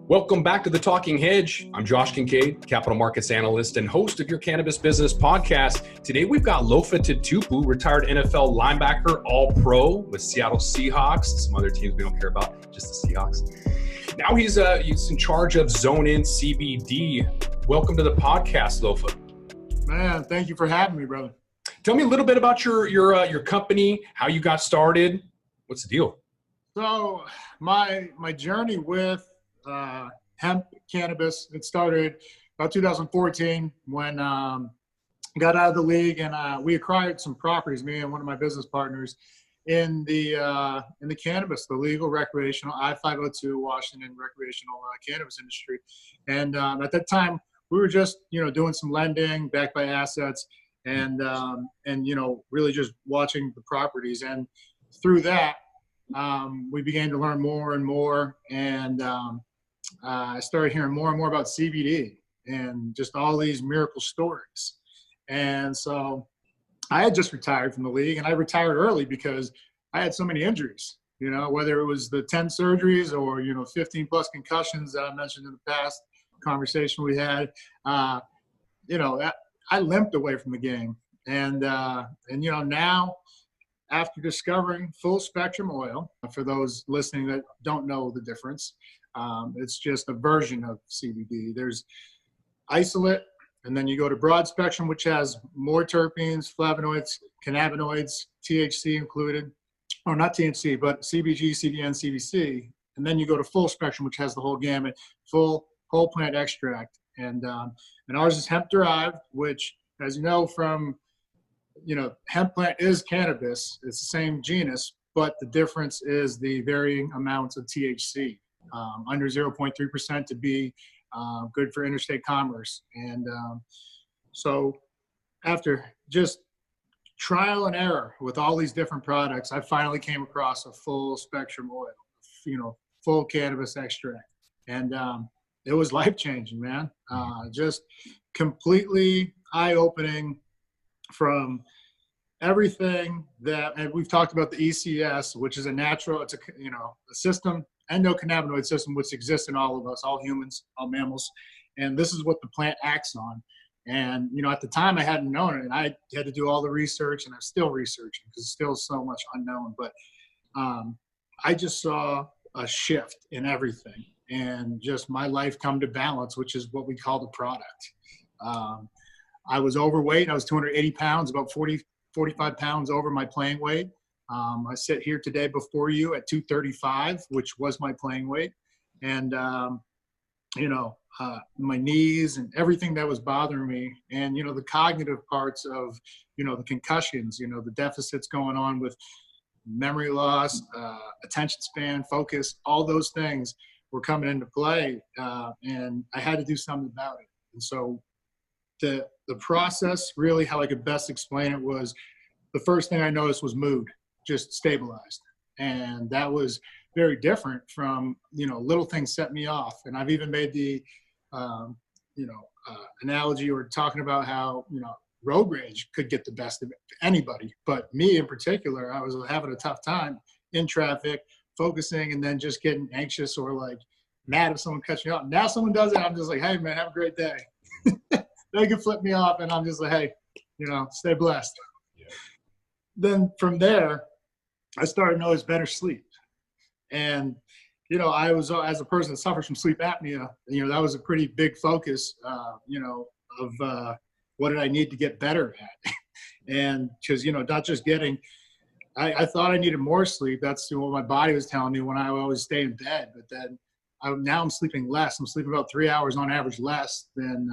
Welcome back to the Talking Hedge. I'm Josh Kincaid, Capital Markets Analyst and host of your Cannabis Business Podcast. Today we've got Lofa Tatupu, retired NFL linebacker, All-Pro with Seattle Seahawks, some other teams we don't care about, just the Seahawks. Now he's in charge of ZoneIn CBD. Welcome to the podcast, Lofa. Man, thank you for having me, brother. Tell me a little bit about your company, how you got started. What's the deal? So my journey with hemp cannabis, it started about 2014 when got out of the league, and we acquired some properties, me and one of my business partners, in the cannabis, the legal recreational I-502 Washington recreational cannabis industry. And at that time, we were just doing some lending backed by assets, and really just watching the properties. And through that, we began to learn more and more, and I started hearing more and more about CBD and just all these miracle stories. And so I had just retired from the league, and I retired early because I had so many injuries, whether it was the 10 surgeries or, 15 plus concussions that I mentioned in the past conversation we had. I limped away from the game. And now, after discovering full spectrum oil, for those listening that don't know the difference, it's just a version of CBD. There's isolate, and then you go to broad spectrum, which has more terpenes, flavonoids, cannabinoids, THC included, or not THC, but CBG, CBN, CBC. And then you go to full spectrum, which has the whole gamut, full whole plant extract. And ours is hemp derived, which, as you know, from hemp plant is cannabis. It's the same genus, but the difference is the varying amounts of THC, under 0.3% to be good for interstate commerce. And so after just trial and error with all these different products, I finally came across a full spectrum oil, full cannabis extract. And it was life-changing, man. Just completely eye-opening from everything that, and we've talked about the ECS, which is it's a system, endocannabinoid system, which exists in all of us, all humans, all mammals. And this is what the plant acts on. And, at the time I hadn't known it, and I had to do all the research, and I'm still researching because there's still so much unknown. But I just saw a shift in everything, and just my life come to balance, which is what we call the product. I was overweight. I was 280 pounds, about 45 pounds over my playing weight. I sit here today before you at 235, which was my playing weight. And, my knees and everything that was bothering me, and, the cognitive parts of, the concussions, the deficits going on with memory loss, attention span, focus, all those things were coming into play. And I had to do something about it. And so the process, really how I could best explain it, was the first thing I noticed was mood just stabilized. And that was very different from, little things set me off. And I've even made the, analogy or talking about how, road rage could get the best of anybody. But me in particular, I was having a tough time in traffic, focusing, and then just getting anxious or like mad if someone cuts me off. Now someone does it, I'm just like, hey man, have a great day. They can flip me off, and I'm just like, hey, stay blessed. Yeah. Then from there, I started to notice better sleep. And, I was, as a person that suffers from sleep apnea, that was a pretty big focus, of what did I need to get better at? And because, not just getting, I thought I needed more sleep. That's what my body was telling me when I would always stay in bed. But then now I'm sleeping less. I'm sleeping about 3 hours on average less than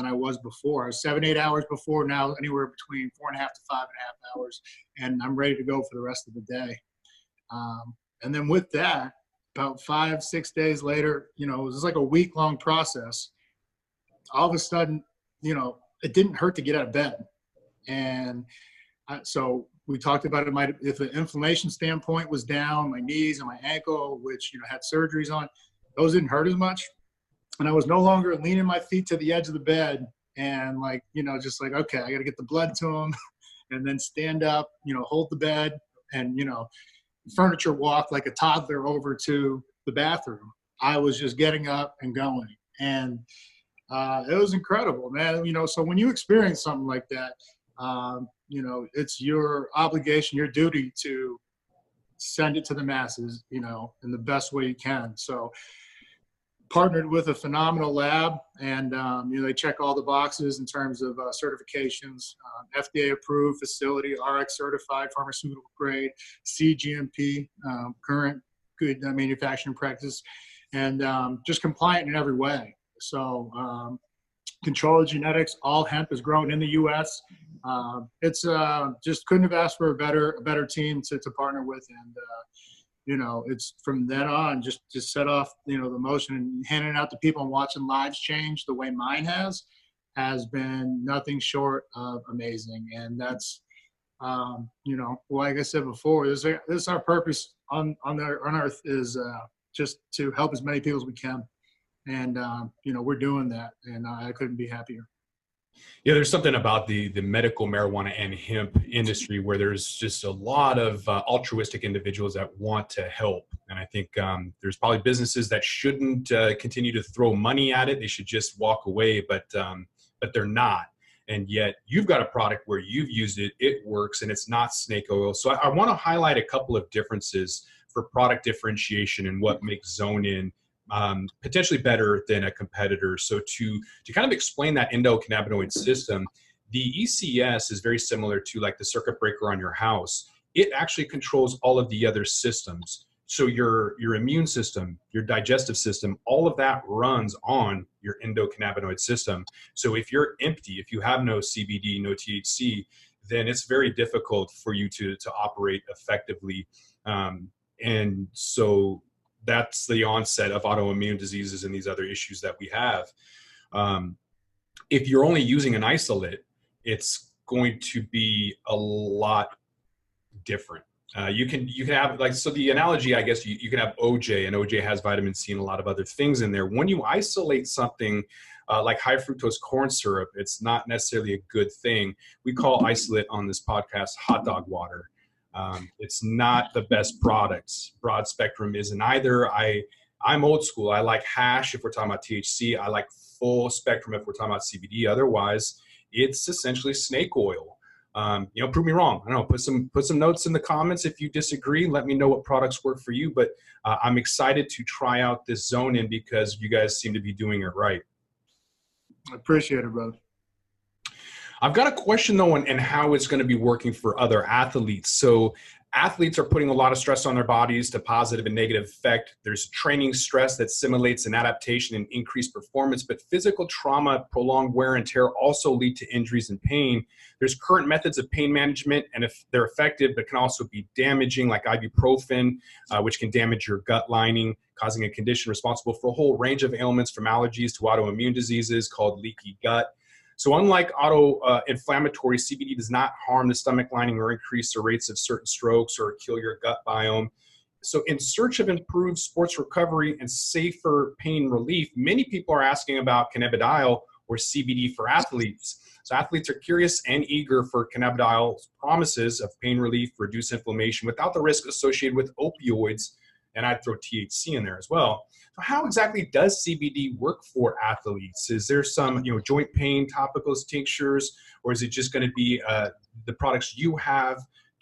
I was before. I was 7-8 hours before, now anywhere between 4.5 to 5.5 hours. And I'm ready to go for the rest of the day. And then with that, about 5-6 days later, it was like a week-long process. All of a sudden, it didn't hurt to get out of bed. And so we talked about it. If the inflammation standpoint was down, my knees and my ankle, which, had surgeries on, those didn't hurt as much. And I was no longer leaning my feet to the edge of the bed and just like, okay, I got to get the blood to them and then stand up, hold the bed and, furniture walk like a toddler over to the bathroom. I was just getting up and going. And it was incredible, man. So when you experience something like that, it's your obligation, your duty to send it to the masses, in the best way you can. So partnered with a phenomenal lab, and they check all the boxes in terms of certifications, FDA approved facility, RX certified, pharmaceutical grade, CGMP, current good manufacturing practice, and just compliant in every way. So controlled genetics, all hemp is grown in the U.S. It's just couldn't have asked for a better team to partner with, and it's from then on just set off the motion, and handing out to people and watching lives change the way mine has been nothing short of amazing. And that's like I said before, this is our purpose on earth, is just to help as many people as we can. And, we're doing that, and I couldn't be happier. Yeah, there's something about the medical marijuana and hemp industry where there's just a lot of altruistic individuals that want to help. And I think there's probably businesses that shouldn't continue to throw money at it. They should just walk away, but they're not. And yet you've got a product where you've used it, it works, and it's not snake oil. So I want to highlight a couple of differences for product differentiation and what makes ZoneIn potentially better than a competitor. So to kind of explain that endocannabinoid system, the ECS is very similar to like the circuit breaker on your house. It actually controls all of the other systems. So your immune system, your digestive system, all of that runs on your endocannabinoid system. So if you're empty, if you have no CBD, no THC, then it's very difficult for you to operate effectively. And so that's the onset of autoimmune diseases and these other issues that we have. If you're only using an isolate, it's going to be a lot different. You can have, like, so the analogy, I guess, you can have OJ, and OJ has vitamin C and a lot of other things in there. When you isolate something like high fructose corn syrup, it's not necessarily a good thing. We call isolate on this podcast hot dog water. It's not the best products. Broad spectrum isn't either. I'm old school. I like hash if we're talking about THC. I like full spectrum if we're talking about CBD. Otherwise, it's essentially snake oil. Prove me wrong. I don't know, put some notes in the comments if you disagree. Let me know what products work for you. But I'm excited to try out this ZoneIn because you guys seem to be doing it right. I appreciate it, brother. I've got a question, though, on how it's going to be working for other athletes. So athletes are putting a lot of stress on their bodies to positive and negative effect. There's training stress that simulates an adaptation and increased performance, but physical trauma, prolonged wear and tear also lead to injuries and pain. There's current methods of pain management, and if they're effective, but can also be damaging, like ibuprofen, which can damage your gut lining, causing a condition responsible for a whole range of ailments from allergies to autoimmune diseases called leaky gut. So unlike auto-inflammatory, CBD does not harm the stomach lining or increase the rates of certain strokes or kill your gut biome. So in search of improved sports recovery and safer pain relief, many people are asking about cannabidiol or CBD for athletes. So athletes are curious and eager for cannabidiols' promises of pain relief, reduce inflammation without the risk associated with opioids, and I'd throw THC in there as well. So how exactly does CBD work for athletes? Is there some, joint pain, topicals, tinctures, or is it just going to be the products you have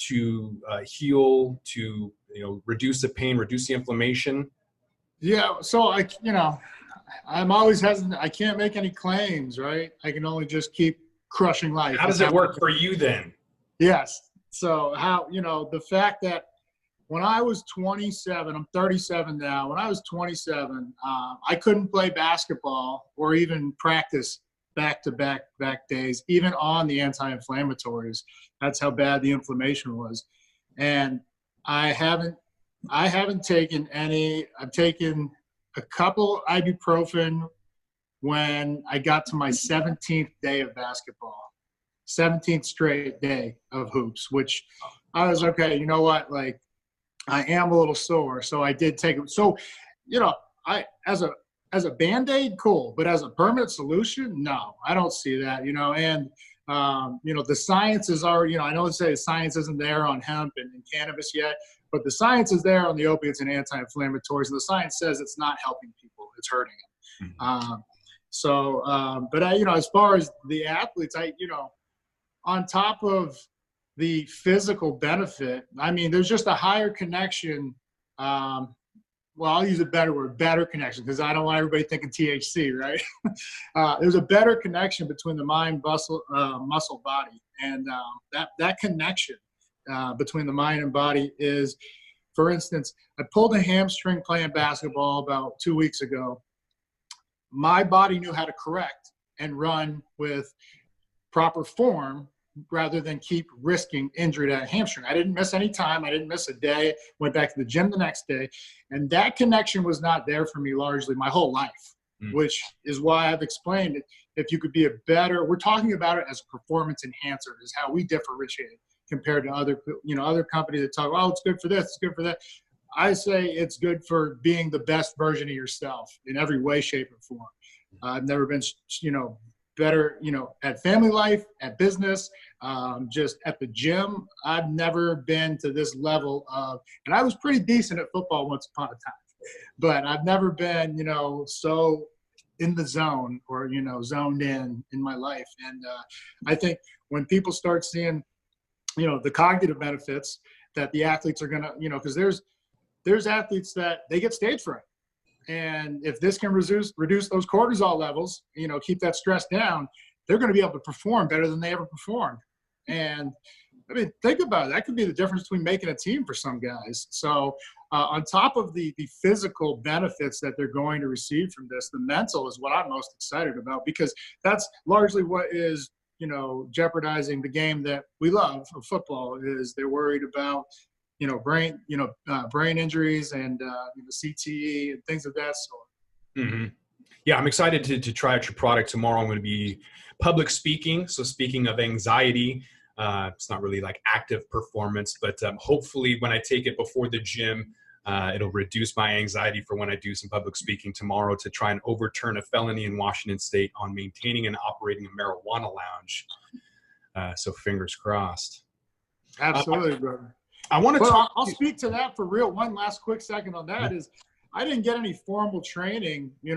to heal, to reduce the pain, reduce the inflammation? Yeah. So I'm always hesitant. I can't make any claims, right? I can only just keep crushing life. How does it work for you then? Yes. So the fact that when I was 27, I'm 37 now. When I was 27, I couldn't play basketball or even practice back-to-back days, even on the anti-inflammatories. That's how bad the inflammation was. And I haven't taken any. I've taken a couple ibuprofen when I got to my 17th day of basketball, 17th straight day of hoops, which I was okay. You know what? Like, I am a little sore, so I did take it. So, I as a Band-Aid, cool, but as a permanent solution, no, I don't see that. And the science is already. I know they say science isn't there on hemp and cannabis yet, But the science is there on the opiates and anti-inflammatories, and the science says it's not helping people; it's hurting them. But as far as the athletes, on top of the physical benefit, I mean, there's just a higher connection. Well, I'll use a better word, better connection, because I don't want everybody thinking THC, right? There's a better connection between the mind, muscle, body, and that connection between the mind and body is, for instance, I pulled a hamstring playing basketball about 2 weeks ago. My body knew how to correct and run with proper form rather than keep risking injury to a hamstring. I didn't miss any time. I didn't miss a day. Went back to the gym the next day. And that connection was not there for me largely my whole life, which is why I've explained it. If you could be we're talking about it as a performance enhancer is how we differentiate compared to other companies that talk, oh, it's good for this, it's good for that. I say it's good for being the best version of yourself in every way, shape, or form. I've never been, better, at family life, at business, just at the gym. I've never been to this level of, and I was pretty decent at football once upon a time, but I've never been, so in the zone or, zoned in my life. And I think when people start seeing, the cognitive benefits that the athletes are going to, because there's athletes that they get stage fright. And if this can reduce those cortisol levels, keep that stress down, they're going to be able to perform better than they ever performed. And I mean, think about it. That could be the difference between making a team for some guys. So on top of the physical benefits that they're going to receive from this, the mental is what I'm most excited about, because that's largely what is, jeopardizing the game that we love of football. Is they're worried about brain injuries and CTE and things of that sort. Mm-hmm. Yeah, I'm excited to try out your product tomorrow. I'm going to be public speaking. So speaking of anxiety, it's not really like active performance, but hopefully when I take it before the gym, it'll reduce my anxiety for when I do some public speaking tomorrow to try and overturn a felony in Washington State on maintaining and operating a marijuana lounge. So fingers crossed. Absolutely, brother. I want to talk. I'll speak to that for real. One last quick second on that is I didn't get any formal training. A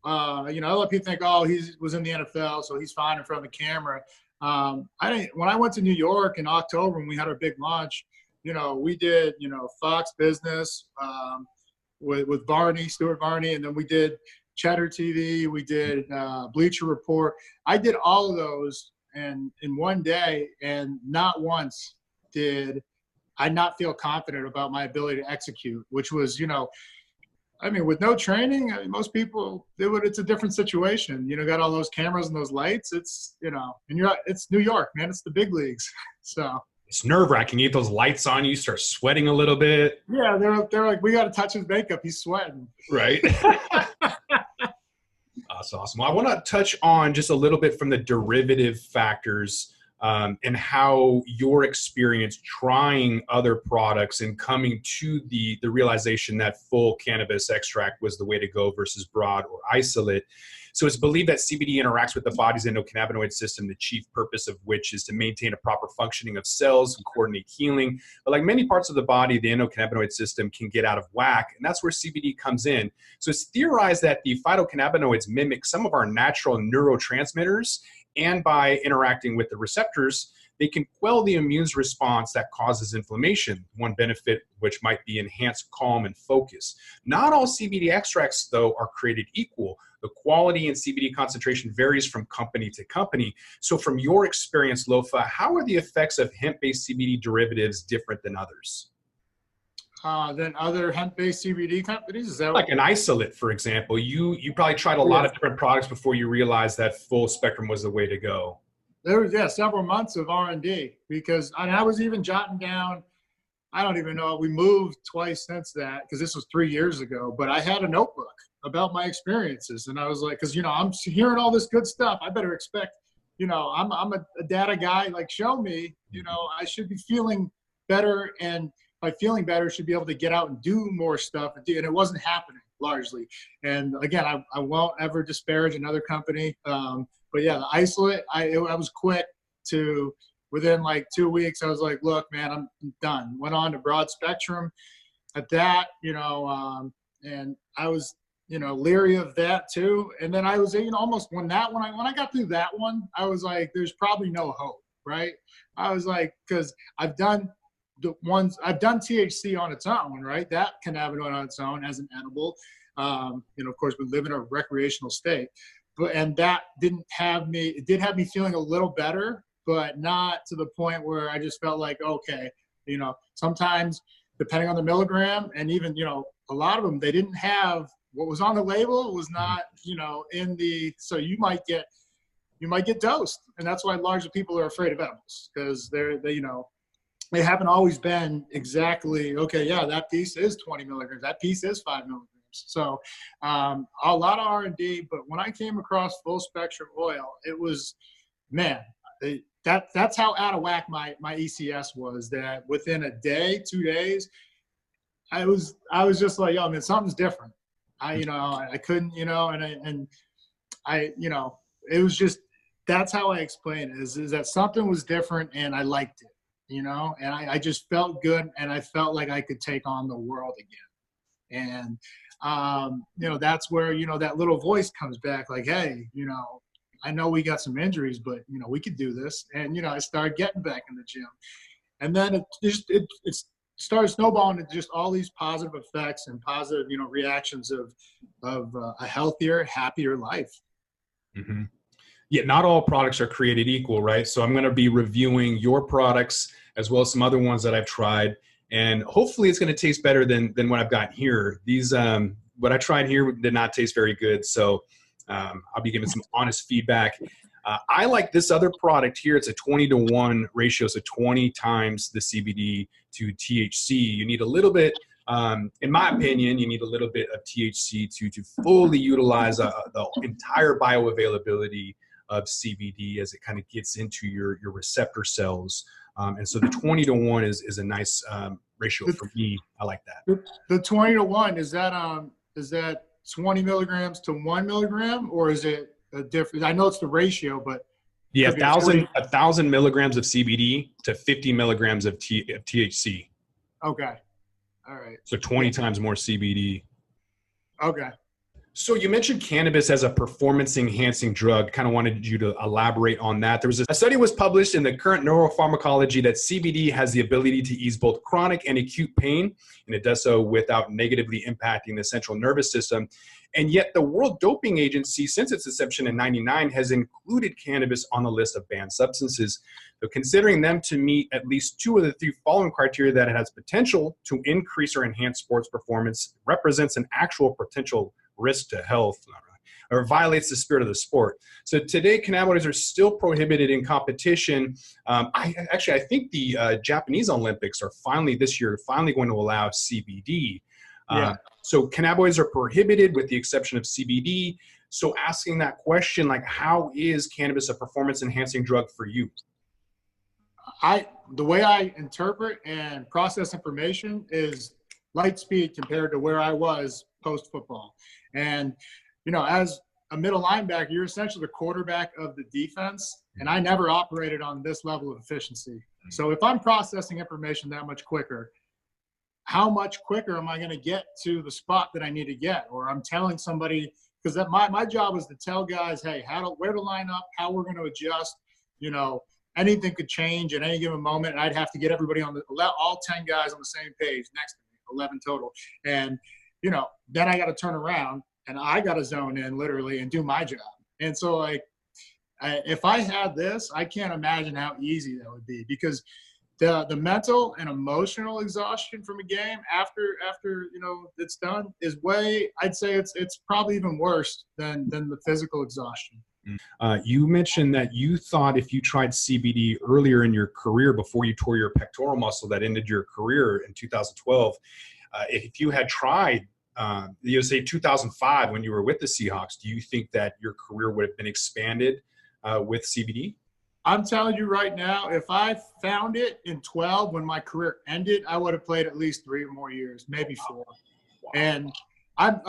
lot of people think, oh, he was in the NFL, so he's fine in front of the camera. I didn't. When I went to New York in October when we had our big launch, we did, Fox Business with Stuart Varney, and then we did Cheddar TV, we did Bleacher Report. I did all of those in one day, and not once did I not feel confident about my ability to execute, which was, with no training, most people, it's a different situation. Got all those cameras and those lights. It's, and it's New York, man. It's the big leagues. So it's nerve-wracking. You get those lights on, you start sweating a little bit. Yeah, they're like, we got to touch his makeup. He's sweating. Right. That's awesome. Well, I want to touch on just a little bit from the derivative factors and how your experience trying other products and coming to the realization that full cannabis extract was the way to go versus broad or isolate. So it's believed that CBD interacts with the body's endocannabinoid system, the chief purpose of which is to maintain a proper functioning of cells and coordinate healing. But like many parts of the body, the endocannabinoid system can get out of whack, and that's where CBD comes in. So it's theorized that the phytocannabinoids mimic some of our natural neurotransmitters, and by interacting with the receptors, they can quell the immune response that causes inflammation, one benefit which might be enhanced calm and focus. Not all CBD extracts, though, are created equal. The quality and CBD concentration varies from company to company. So from your experience, Lofa, how are the effects of hemp-based CBD derivatives different than others? Than other hemp-based CBD companies? Is that like an isolate, for example? You probably tried a lot of different products before you realized that full spectrum was the way to go. There was, several months of R&D because I was even jotting down, I don't even know, we moved twice since that because this was 3 years ago, but I had a notebook about my experiences. And I was like, because, I'm hearing all this good stuff. I better expect, I'm a data guy, like show me, I should be feeling better. And by feeling better, should be able to get out and do more stuff. And it wasn't happening largely. And again, I won't ever disparage another company. But yeah, the isolate, I was quick to within like 2 weeks, I was like, look, man, I'm done. Went on to broad spectrum at that, and I was, leery of that too. And then I was, almost when I got through that one, I was like, there's probably no hope, right? I was like, because I've done THC on its own, right? That cannabinoid on its own as an edible. Of course, we live in a recreational state, and that it did have me feeling a little better, but not to the point where I just felt like, okay, sometimes depending on the milligram, and even, a lot of them, they didn't have what was on the label was not, so you might get dosed. And that's why largely people are afraid of edibles, because they haven't always been exactly, okay, yeah, that piece is 20 milligrams. That piece is 5 milligrams. So a lot of R&D, but when I came across full spectrum oil, it was, man, that's how out of whack my ECS was, that within a day, 2 days, I was just like, yo, man, something's different. I couldn't, it was just, that's how I explain it, is that something was different and I liked it, and I just felt good, and I felt like I could take on the world again. And, that's where, that little voice comes back like, hey, I know we got some injuries, but, we could do this. And, I started getting back in the gym. And then it started snowballing into just all these positive effects and positive, reactions of a healthier, happier life. Mm-hmm. Yeah, not all products are created equal, right? So I'm going to be reviewing your products as well as some other ones that I've tried. And hopefully it's going to taste better than what I've got here. These, what I tried here did not taste very good. So I'll be giving some honest feedback. I like this other product here. It's a 20-to-1 ratio, so 20 times the CBD to THC. You need a little bit, in my opinion, you need a little bit of THC to fully utilize the entire bioavailability of CBD as it kind of gets into your receptor cells. And so the 20-to-1 is a nice ratio for me. I like that. The 20-to-1, is that 20 milligrams to 1 milligram, or is it a different? I know it's the ratio, but yeah, 1,000 milligrams of CBD to 50 milligrams of THC. Okay, all right. So 20 times more CBD. Okay. So you mentioned cannabis as a performance-enhancing drug. Kind of wanted you to elaborate on that. There was a study was published in the Current Neuropharmacology that CBD has the ability to ease both chronic and acute pain, and it does so without negatively impacting the central nervous system. And yet the World Doping Agency, since its inception in '99, has included cannabis on the list of banned substances. So considering them to meet at least 2 of the 3 following criteria, that it has potential to increase or enhance sports performance, represents an actual potential risk to health, or violates the spirit of the sport. So today, cannabinoids are still prohibited in competition. I think the Japanese Olympics are this year going to allow CBD. Yeah. So cannabinoids are prohibited with the exception of CBD. So asking that question, like, how is cannabis a performance-enhancing drug for you? The way I interpret and process information is light speed compared to where I was post-football. And, as a middle linebacker, you're essentially the quarterback of the defense. And I never operated on this level of efficiency. So if I'm processing information that much quicker, how much quicker am I going to get to the spot that I need to get? Or I'm telling somebody, because my job is to tell guys, hey, where to line up, how we're going to adjust. Anything could change at any given moment, and I'd have to get everybody all 10 guys on the same page next to me, 11 total. And then I got to turn around and I got to zone in literally and do my job. And so if I had this, I can't imagine how easy that would be, because the mental and emotional exhaustion from a game after it's done is I'd say it's probably even worse than the physical exhaustion. You mentioned that you thought if you tried CBD earlier in your career, before you tore your pectoral muscle that ended your career in 2012, if you had tried, say 2005 when you were with the Seahawks, do you think that your career would have been expanded with CBD? I'm telling you right now, if I found it in 12 when my career ended, I would have played at least 3 or more years, maybe 4. Wow. And I've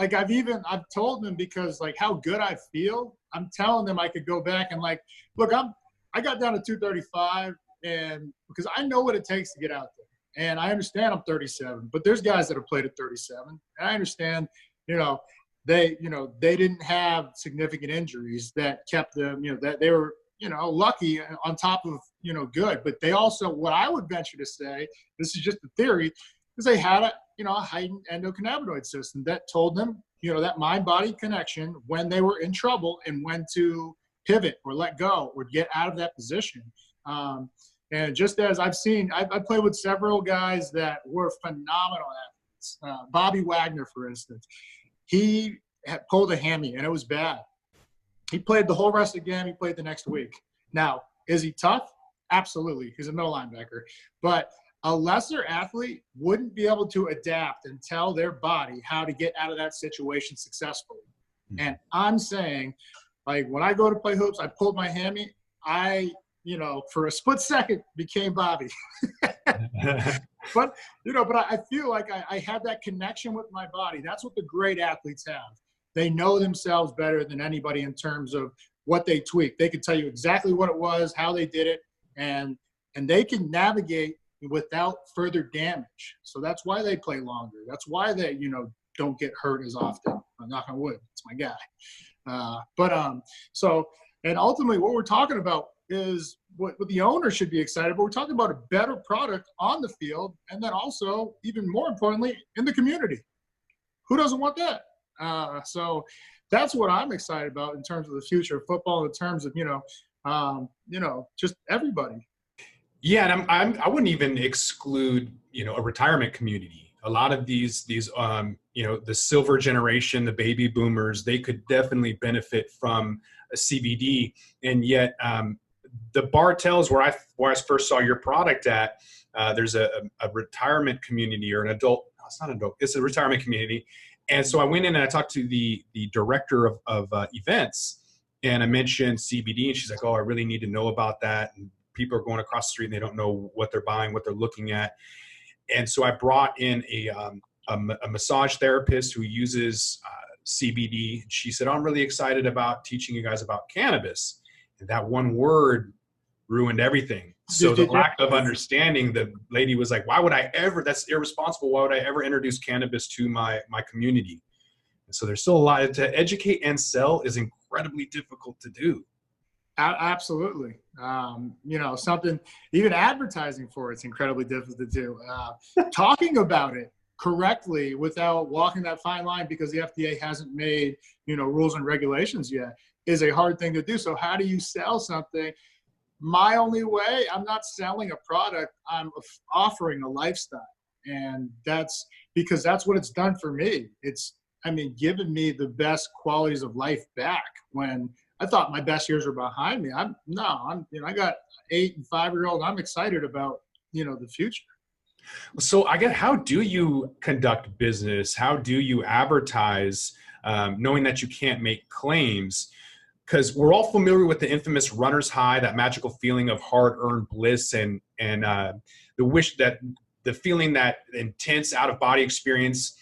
told them, because how good I feel, I'm telling them I could go back and look, I got down to 235 And because I know what it takes to get out there. And I understand I'm 37, but there's guys that have played at 37. And I understand, they didn't have significant injuries that kept them, that they were, lucky on top of, good. But they also, what I would venture to say, this is just a theory, is they had a heightened endocannabinoid system that told them, that mind-body connection when they were in trouble and when to pivot or let go or get out of that position. And just as I've seen, I played with several guys that were phenomenal athletes. Bobby Wagner, for instance, he had pulled a hammy and it was bad. He played the whole rest of the game. He played the next week. Now, is he tough? Absolutely. He's a middle linebacker. But a lesser athlete wouldn't be able to adapt and tell their body how to get out of that situation successfully. And I'm saying, like, when I go to play hoops, I pulled my hammy. I, for a split second became Bobby. But I feel like I have that connection with my body. That's what the great athletes have. They know themselves better than anybody in terms of what they tweak. They can tell you exactly what it was, how they did it, and they can navigate without further damage. So that's why they play longer. That's why they, don't get hurt as often. I'm knock on wood. It's my guy. And ultimately what we're talking about is what the owner should be excited about. We're talking about a better product on the field, and then also, even more importantly, in the community. Who doesn't want that? So that's what I'm excited about in terms of the future of football, in terms of, just everybody. Yeah, and I wouldn't even exclude, a retirement community. A lot of these, the silver generation, the baby boomers, they could definitely benefit from a CBD. And yet, the bar tells where I first saw your product at, there's a retirement community or an adult. No, it's not adult. It's a retirement community. And so I went in and I talked to the director of events, and I mentioned CBD, and she's like, "Oh, I really need to know about that." And people are going across the street and they don't know what they're buying, what they're looking at. And so I brought in a massage therapist who uses CBD. She said, "I'm really excited about teaching you guys about cannabis." And that one word ruined everything. So the lack of understanding, the lady was like, "Why would I ever, that's irresponsible. Why would I ever introduce cannabis to my community?" And so there's still a lot to educate, and sell is incredibly difficult to do. Absolutely. Something, even advertising for it's incredibly difficult to do. Talking about it correctly without walking that fine line, because the FDA hasn't made, rules and regulations yet, is a hard thing to do. So how do you sell something? My only way, I'm not selling a product, I'm offering a lifestyle. And that's because that's what it's done for me. It's, given me the best qualities of life back when I thought my best years were behind me. I got 8 and 5-year-old. I'm excited about, the future. So I guess, how do you conduct business? How do you advertise, knowing that you can't make claims? Because we're all familiar with the infamous runner's high, that magical feeling of hard-earned bliss, and the feeling, that intense out-of-body experience.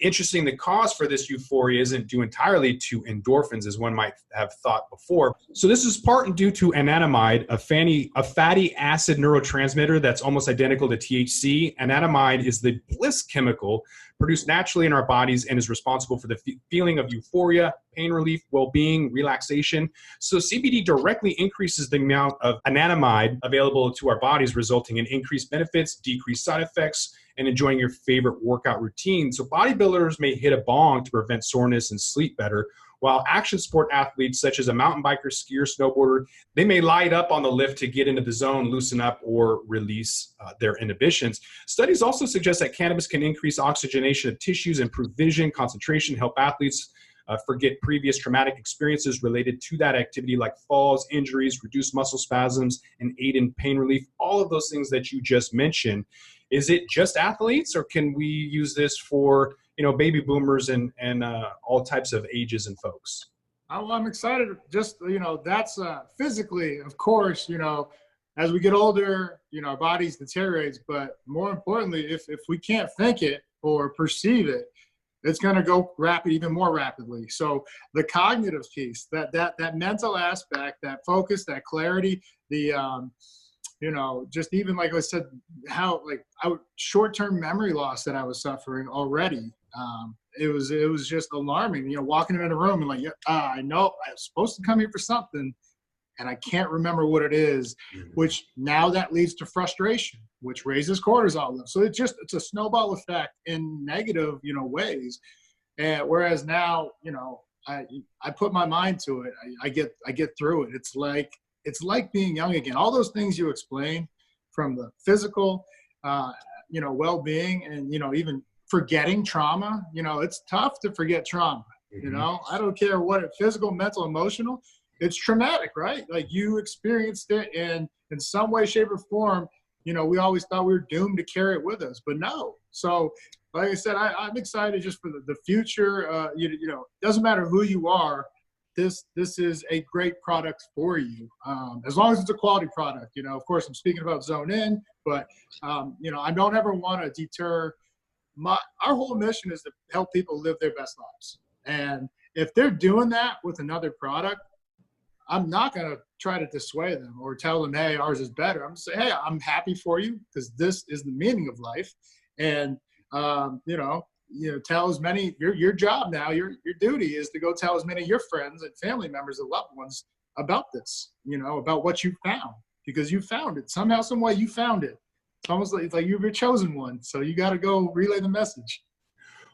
Interesting, the cause for this euphoria isn't due entirely to endorphins, as one might have thought before. So this is partly due to anandamide, a fatty acid neurotransmitter that's almost identical to THC. Anandamide is the bliss chemical produced naturally in our bodies and is responsible for the feeling of euphoria, pain relief, well-being, relaxation. So CBD directly increases the amount of anandamide available to our bodies, resulting in increased benefits, decreased side effects, and enjoying your favorite workout routine. So bodybuilders may hit a bong to prevent soreness and sleep better, while action sport athletes such as a mountain biker, skier, snowboarder, they may light up on the lift to get into the zone, loosen up, or release their inhibitions. Studies also suggest that cannabis can increase oxygenation of tissues, improve vision, concentration, help athletes forget previous traumatic experiences related to that activity, like falls, injuries, reduce muscle spasms, and aid in pain relief. All of those things that you just mentioned. Is it just athletes, or can we use this for, baby boomers and all types of ages and folks? I'm excited. Just, that's physically, of course, as we get older, our bodies deteriorate. But more importantly, if we can't think it or perceive it, it's going to go even more rapidly. So the cognitive piece, that mental aspect, that focus, that clarity, the just even like I said, how like short-term memory loss that I was suffering already. It was just alarming, walking into a room and like, I know I was supposed to come here for something and I can't remember what it is, which now that leads to frustration, which raises cortisol levels. So it's a snowball effect in negative, ways. And whereas now, I put my mind to it. I get through it. It's like being young again. All those things you explained, from the physical, well-being, and even forgetting trauma. It's tough to forget trauma. I don't care what it's physical, mental, emotional. It's traumatic, right? Like you experienced it in some way, shape, or form. We always thought we were doomed to carry it with us, but no. So, like I said, I'm excited just for the future. It doesn't matter who you are. This is a great product for you, as long as it's a quality product. Of course, I'm speaking about ZoneIn, but I don't ever want to deter. Our whole mission is to help people live their best lives, and if they're doing that with another product, I'm not going to try to dissuade them or tell them, hey, ours is better. I'm saying, hey, I'm happy for you because this is the meaning of life, and tell as many. Your job now, your duty is to go tell as many of your friends and family members and loved ones about this. About what you found, because you found it somehow, some way. You found it. It's almost like you're your chosen one. So you got to go relay the message.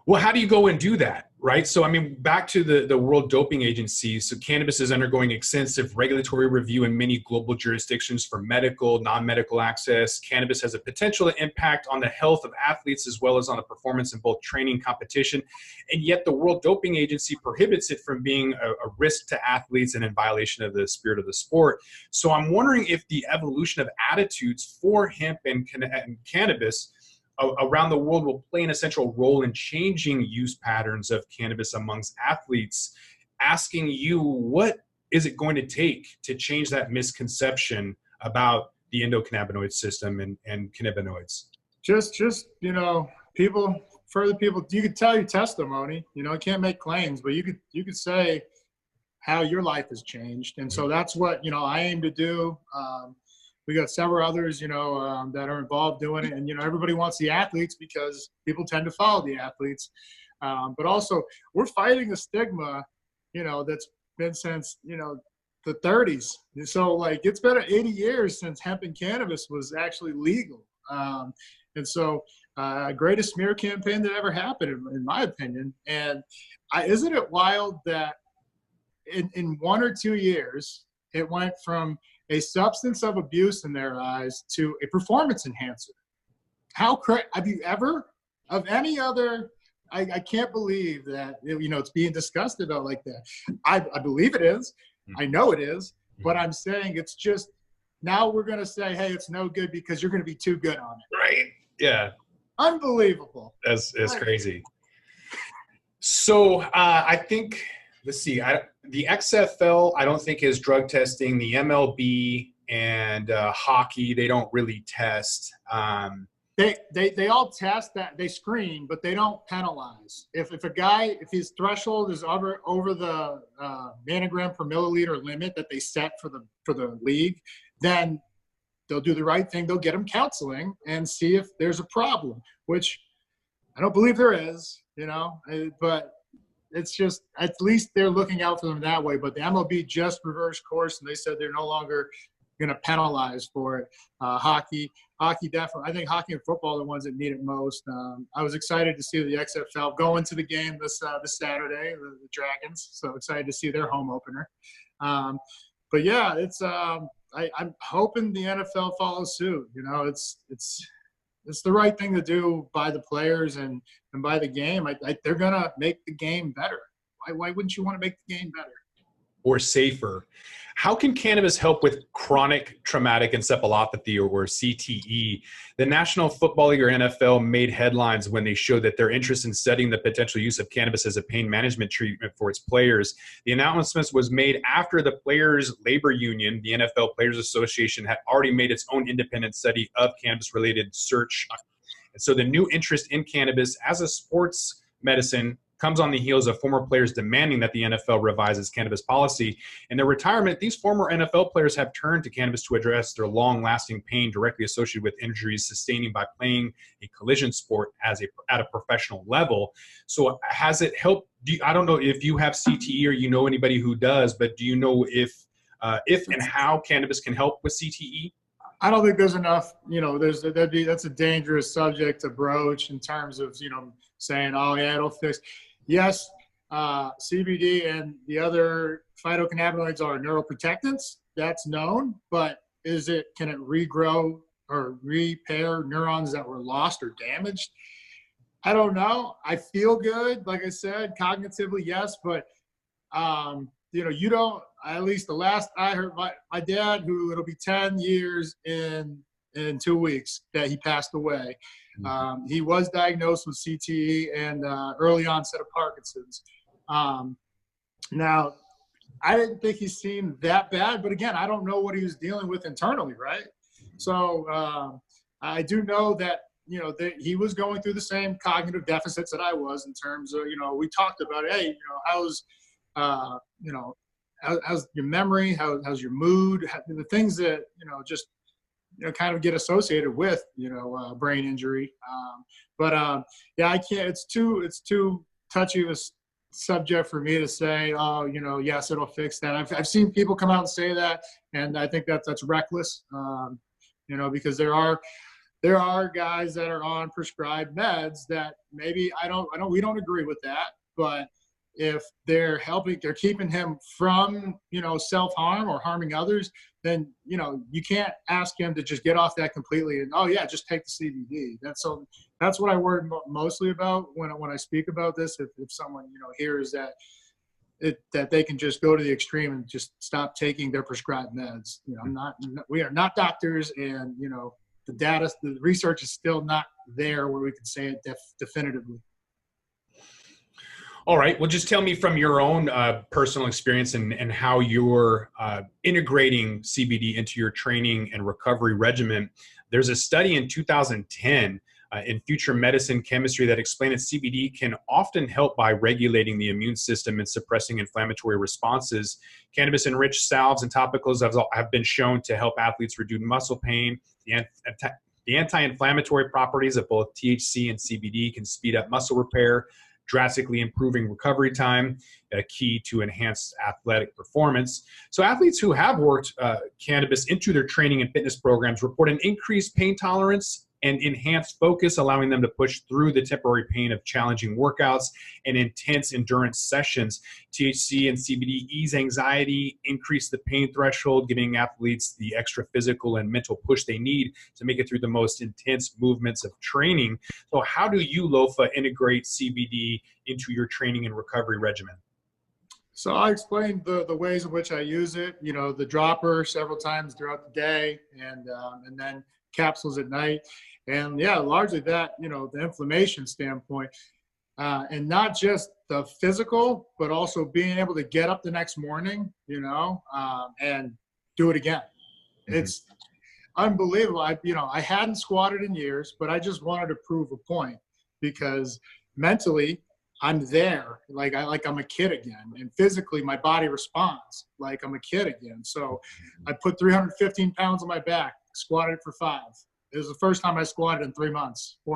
Well, how do you go and do that, right? So, back to the World Doping Agency. So cannabis is undergoing extensive regulatory review in many global jurisdictions for medical, non-medical access. Cannabis has a potential impact on the health of athletes as well as on the performance in both training competition. And yet the World Doping Agency prohibits it from being a risk to athletes and in violation of the spirit of the sport. So I'm wondering if the evolution of attitudes for hemp and cannabis around the world will play an essential role in changing use patterns of cannabis amongst athletes. Asking you, what is it going to take to change that misconception about the endocannabinoid system and cannabinoids? Just people, further people, you could tell your testimony. You can't make claims, but you could say how your life has changed. And so that's what, I aim to do. We got several others, that are involved doing it. And, everybody wants the athletes because people tend to follow the athletes. But also we're fighting a stigma, that's been since, the 30s. So it's been 80 years since hemp and cannabis was actually legal. And so greatest smear campaign that ever happened, in my opinion. And isn't it wild that in 1 or 2 years, it went from a substance of abuse in their eyes to a performance enhancer? How have you ever, of any other, I can't believe that, it's being discussed about like that. I believe it is. I know it is. But I'm saying it's just, now we're going to say, hey, it's no good because you're going to be too good on it. Right. Yeah. Unbelievable. That's crazy. So I think, let's see, the XFL, I don't think is drug testing. The MLB and hockey, they don't really test. They all test, that they screen, but they don't penalize. If his threshold is over the nanogram per milliliter limit that they set for the league, then they'll do the right thing. They'll get him counseling and see if there's a problem, which I don't believe there is, but it's just, at least they're looking out for them that way. But the MLB just reversed course, and they said they're no longer going to penalize for it. Hockey definitely. I think hockey and football are the ones that need it most. I was excited to see the XFL go into the game this Saturday, the Dragons. So excited to see their home opener. But yeah, it's I'm hoping the NFL follows suit. It's the right thing to do by the players and by the game. They're gonna make the game better. Why wouldn't you want to make the game better? Or safer? How can cannabis help with chronic traumatic encephalopathy, or CTE? The National Football League, or NFL, made headlines when they showed that their interest in studying the potential use of cannabis as a pain management treatment for its players. The announcement was made after the Players Labor Union, the NFL Players Association, had already made its own independent study of cannabis-related research. And so the new interest in cannabis as a sports medicine comes on the heels of former players demanding that the NFL revises cannabis policy. In their retirement, these former NFL players have turned to cannabis to address their long-lasting pain directly associated with injuries sustaining by playing a collision sport at a professional level. So has it helped? I don't know if you have CTE or you know anybody who does, but do you know if and how cannabis can help with CTE? I don't think there's enough, that's a dangerous subject to broach in terms of, saying, oh yeah, it'll fix. Yes, CBD and the other phytocannabinoids are neuroprotectants. That's known, but can it regrow or repair neurons that were lost or damaged? I don't know. I feel good, like I said, cognitively, yes, but you don't. At least the last I heard, my dad, who it'll be 10 years in 2 weeks that he passed away. He was diagnosed with CTE and early onset of Parkinson's. Now, I didn't think he seemed that bad, but again, I don't know what he was dealing with internally, right? So I do know that, that he was going through the same cognitive deficits that I was in terms of, we talked about, hey, how's your memory, how's your mood, the things that, just, kind of get associated with, brain injury. Yeah, I can't, it's too touchy of a subject for me to say, oh, yes, it'll fix that. I've seen people come out and say that, and I think that's reckless, because there are guys that are on prescribed meds that maybe we don't agree with that, but if they're keeping him from, self-harm or harming others, then, you can't ask him to just get off that completely and, oh yeah, just take the CBD. That's what I worry mostly about when I speak about this. If someone, hears that they can just go to the extreme and just stop taking their prescribed meds. We are not doctors, and, the research is still not there where we can say it definitively. All right. Well, just tell me from your own personal experience and how you're integrating CBD into your training and recovery regimen. There's a study in 2010 in Future Medicine Chemistry that explained that CBD can often help by regulating the immune system and suppressing inflammatory responses. Cannabis-enriched salves and topicals have been shown to help athletes reduce muscle pain. The anti-inflammatory properties of both THC and CBD can speed up muscle repair, drastically improving recovery time, a key to enhanced athletic performance. So athletes who have worked cannabis into their training and fitness programs report an increased pain tolerance and enhanced focus, allowing them to push through the temporary pain of challenging workouts and intense endurance sessions. THC and CBD ease anxiety, increase the pain threshold, giving athletes the extra physical and mental push they need to make it through the most intense movements of training. So how do you, Lofa, integrate CBD into your training and recovery regimen? So I explained the ways in which I use it, the dropper several times throughout the day, and then capsules at night. And yeah, largely that, the inflammation standpoint, and not just the physical, but also being able to get up the next morning, and do it again. Mm-hmm. It's unbelievable. I hadn't squatted in years, but I just wanted to prove a point, because mentally I'm there, like I'm a kid again, and physically my body responds like I'm a kid again. So I put 315 pounds on my back, squatted for 5. It was the first time I squatted in 4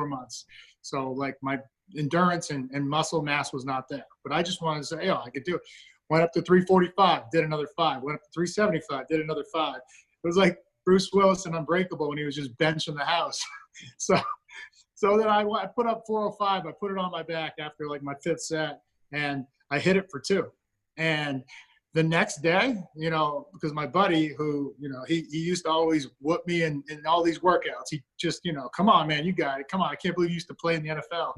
months. So like my endurance and muscle mass was not there, but I just wanted to say, I could do it. Went up to 345, did another 5, went up to 375, did another 5. It was like Bruce Willis in Unbreakable when he was just benching the house. So then I put up 405, I put it on my back after like my 5th set, and I hit it for 2. And the next day, because my buddy who, he used to always whoop me in all these workouts. He just, come on, man, you got it. Come on. I can't believe you used to play in the NFL.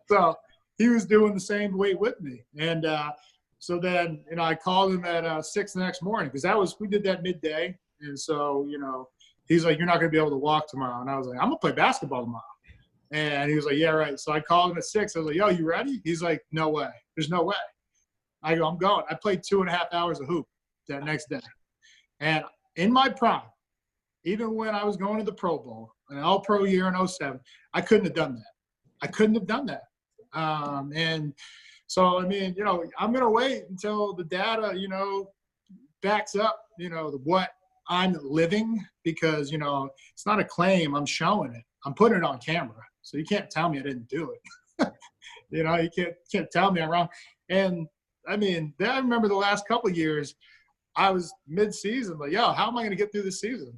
So he was doing the same weight with me. And so then, I called him at 6 the next morning, because we did that midday. And so, he's like, you're not going to be able to walk tomorrow. And I was like, I'm going to play basketball tomorrow. And he was like, yeah, right. So I called him at 6. I was like, yo, you ready? He's like, no way. There's no way. I go, I'm going. I played 2.5 hours of hoop that next day. And in my prime, even when I was going to the Pro Bowl, an all-pro year in 07, I couldn't have done that. And so, I mean, I'm going to wait until the data, backs up, what I'm living, because, it's not a claim. I'm showing it. I'm putting it on camera. So you can't tell me I didn't do it. You can't tell me I'm wrong. And I mean, I remember the last couple of years, I was mid-season, like, yo, how am I going to get through the season?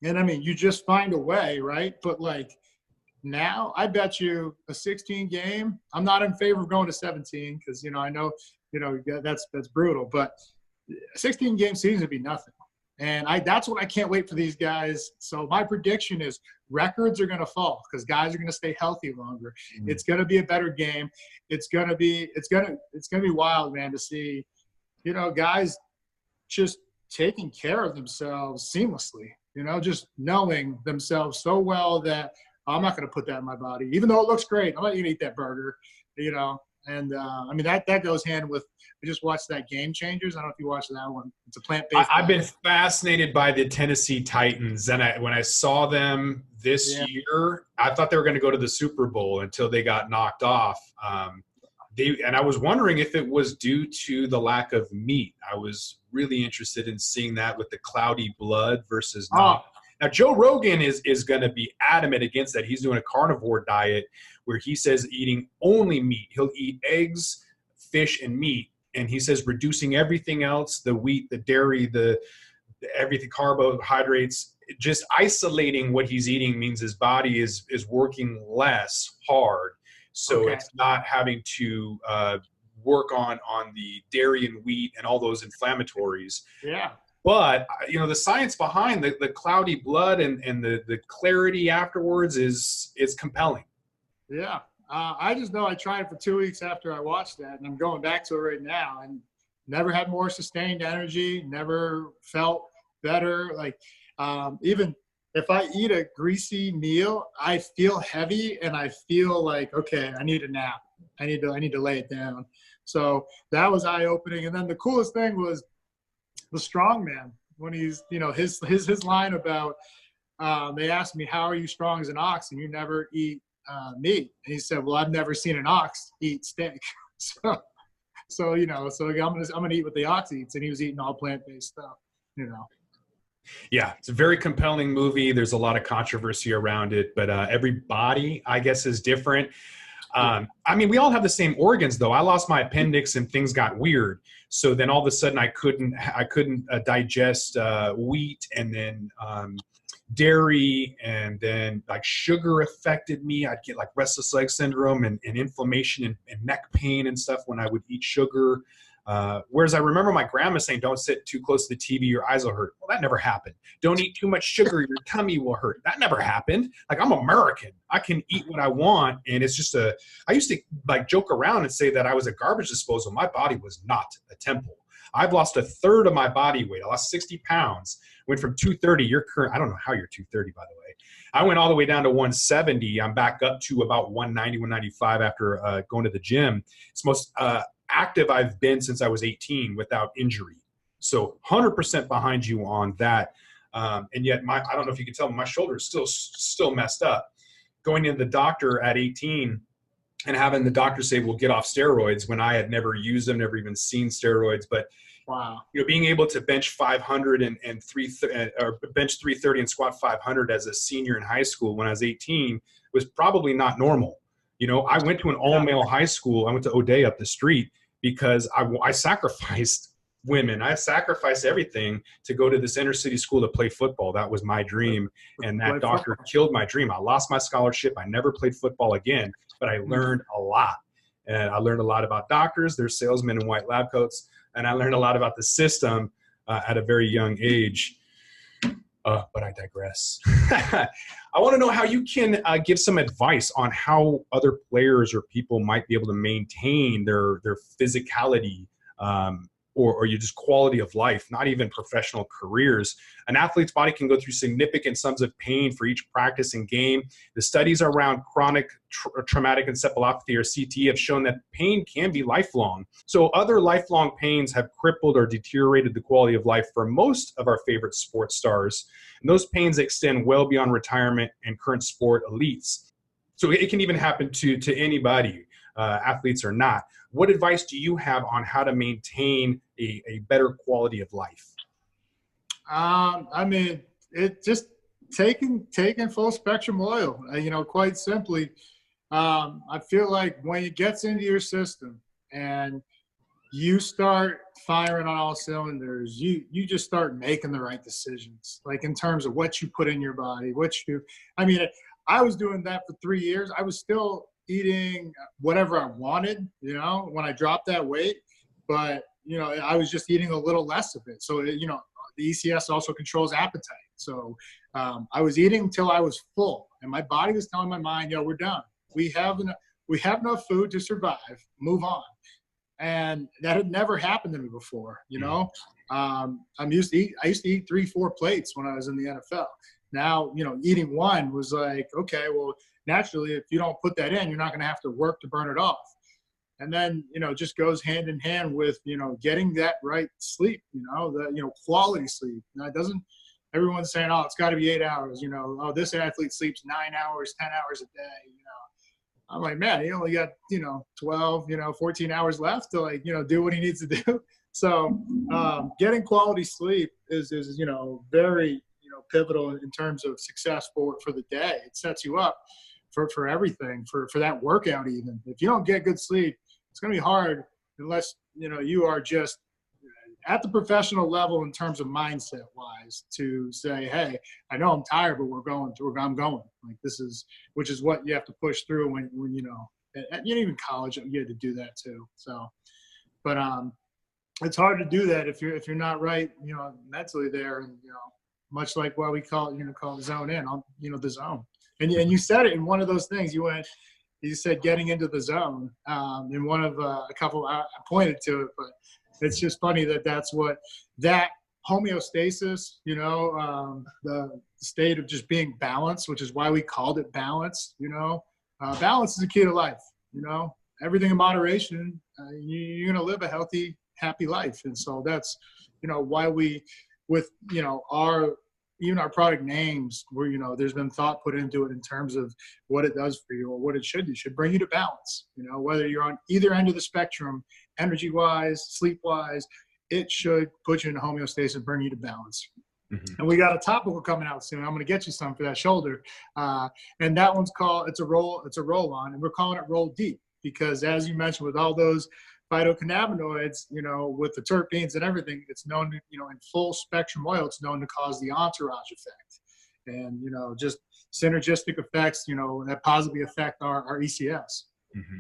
And I mean, you just find a way, right? But like now, I bet you a 16 game, I'm not in favor of going to 17 because, I know, that's brutal. But a 16 game season would be nothing. And that's what I can't wait for these guys. So my prediction is records are going to fall because guys are going to stay healthy longer. Mm-hmm. It's going to be a better game. It's going to be wild, man, to see, guys just taking care of themselves seamlessly, just knowing themselves so well that I'm not going to put that in my body, even though it looks great. I'm not going to eat that burger, And I mean, that goes hand with, we just watched that Game Changers. I don't know if you watched that one. It's a plant-based. I've been fascinated by the Tennessee Titans. And when I saw them this year, I thought they were going to go to the Super Bowl until they got knocked off. And I was wondering if it was due to the lack of meat. I was really interested in seeing that with the cloudy blood versus not. Now, Joe Rogan is going to be adamant against that. He's doing a carnivore diet where he says eating only meat. He'll eat eggs, fish, and meat. And he says reducing everything else, the wheat, the dairy, everything, carbohydrates, just isolating what he's eating means his body is working less hard. So it's not having to work on the dairy and wheat and all those inflammatories. Yeah. But, the science behind the cloudy blood and the clarity afterwards is compelling. Yeah. I just know I tried it for 2 weeks after I watched that, and I'm going back to it right now, and never had more sustained energy, never felt better. Like even if I eat a greasy meal, I feel heavy and I feel like, okay, I need a nap. I need to lay it down. So that was eye-opening. And then the coolest thing was the strongman, when he's, his line about, they asked me, how are you strong as an ox and you never eat meat? And he said, well, I've never seen an ox eat steak. so I'm gonna eat what the ox eats, and he was eating all plant-based stuff, Yeah, it's a very compelling movie. There's a lot of controversy around it, but every body, I guess, is different. I mean, we all have the same organs, though. I lost my appendix and things got weird. So then all of a sudden I couldn't digest wheat, and then dairy, and then like sugar affected me. I'd get like restless leg syndrome and inflammation and neck pain and stuff when I would eat sugar. Whereas I remember my grandma saying, don't sit too close to the TV, your eyes will hurt. Well, that never happened. Don't eat too much sugar, your tummy will hurt. That never happened. Like, I'm American. I can eat what I want. And it's just I used to like joke around and say that I was a garbage disposal. My body was not a temple. I've lost a third of my body weight. I lost 60 pounds. Went from 230. I don't know how you're 230, by the way. I went all the way down to 170. I'm back up to about 190, 195 after going to the gym. It's the most active I've been since I was 18 without injury. So 100% behind you on that. And yet I don't know if you can tell, my shoulder is still messed up. Going to the doctor at 18 and having the doctor say, well, get off steroids, when I had never used them, never even seen steroids. But wow, being able to bench 500 or bench 330 and squat 500 as a senior in high school when I was 18 was probably not normal. I went to an all-male high school. I went to O'Day up the street because I sacrificed women. I sacrificed everything to go to this inner city school to play football. That was my dream. And that doctor killed my dream. I lost my scholarship. I never played football again, but I learned a lot. And I learned a lot about doctors, their salesmen in white lab coats. And I learned a lot about the system at a very young age. But I digress. I want to know how you can give some advice on how other players or people might be able to maintain their physicality or your just quality of life, not even professional careers. An athlete's body can go through significant sums of pain for each practice and game. The studies around chronic traumatic encephalopathy, or CTE, have shown that pain can be lifelong. So other lifelong pains have crippled or deteriorated the quality of life for most of our favorite sports stars. And those pains extend well beyond retirement and current sport elites. So it can even happen to anybody. athletes or not. What advice do you have on how to maintain a better quality of life? I mean, it just taking full spectrum oil, quite simply. I feel like when it gets into your system and you start firing on all cylinders, you just start making the right decisions, like in terms of what you put in your body, I was doing that for 3 years. I was still eating whatever I wanted, when I dropped that weight, but, I was just eating a little less of it. So, the ECS also controls appetite. So I was eating until I was full, and my body was telling my mind, we're done. We have enough food to survive, move on. And that had never happened to me before, I used to eat 3-4 plates when I was in the NFL. Now, eating one was like, okay, well, naturally, if you don't put that in, you're not going to have to work to burn it off. And then, just goes hand in hand with, getting that right sleep, quality sleep. Now, everyone's saying, oh, it's got to be 8 hours, oh, this athlete sleeps 9 hours, 10 hours a day, I'm like, man, he only got, 12, 14 hours left to do what he needs to do. So getting quality sleep is very, pivotal in terms of success for the day. It sets you up for everything, for that workout even. If you don't get good sleep, it's going to be hard unless, you are just at the professional level in terms of mindset wise to say, hey, I know I'm tired, but I'm going. Like which is what you have to push through when even college, you had to do that too. So, but it's hard to do that if you're not right, mentally there, and much like what we call zone in, the zone. And you said it in one of those things. You said getting into the zone. In one of a couple, I pointed to it, but it's just funny that's what that homeostasis, the state of just being balanced, which is why we called it balance. Balance is the key to life. Everything in moderation. You're going to live a healthy, happy life. And so that's, why we, with, our product names where, there's been thought put into it in terms of what it does for you or what it should do. It should bring you to balance, whether you're on either end of the spectrum, energy wise, sleep wise, it should put you in homeostasis and bring you to balance. Mm-hmm. And we got a topical coming out soon. I'm going to get you some for that shoulder. And that one's called, it's a roll on, and we're calling it Roll Deep because as you mentioned, with all those phytocannabinoids, with the terpenes and everything, it's known to, in full spectrum oil, it's known to cause the entourage effect and, just synergistic effects, that positively affect our ECS. Mm-hmm.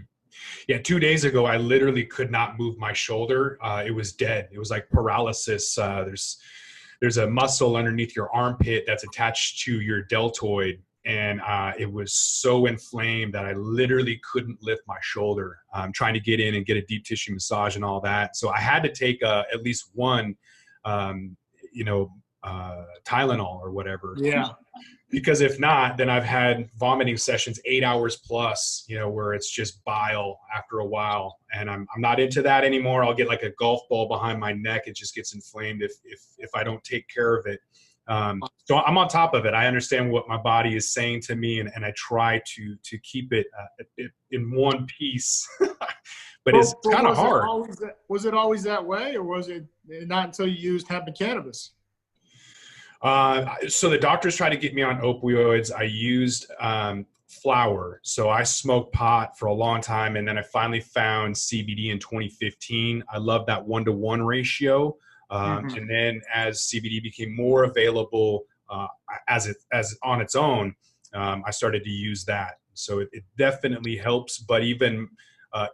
Yeah. 2 days ago, I literally could not move my shoulder. It was dead. It was like paralysis. There's a muscle underneath your armpit that's attached to your deltoid. And it was so inflamed that I literally couldn't lift my shoulder. Trying to get in and get a deep tissue massage and all that. So I had to take at least one, Tylenol or whatever. Yeah. Because if not, then I've had vomiting sessions 8 hours plus, where it's just bile after a while. And I'm not into that anymore. I'll get like a golf ball behind my neck. It just gets inflamed if I don't take care of it. So I'm on top of it. I understand what my body is saying to me, and I try to keep it in one piece. But it's kind of hard. Was it always that way, or was it not until you used hemp and cannabis? So the doctors tried to get me on opioids. I used flower. So I smoked pot for a long time, and then I finally found CBD in 2015. I love that 1-to-1 ratio. And then as CBD became more available as on its own, I started to use that. So it definitely helps, but even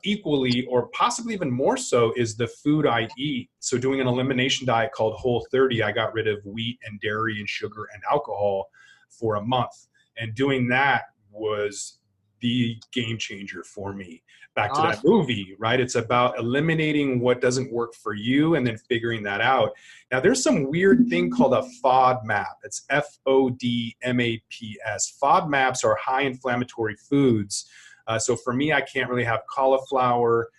equally or possibly even more so is the food I eat. So doing an elimination diet called Whole30, I got rid of wheat and dairy and sugar and alcohol for a month. And doing that was the game changer for me. Back to that movie, right? It's about eliminating what doesn't work for you and then figuring that out. Now, there's some weird thing called a FODMAP. It's FODMAPS. FODMAPs are high inflammatory foods. So for me, I can't really have cauliflower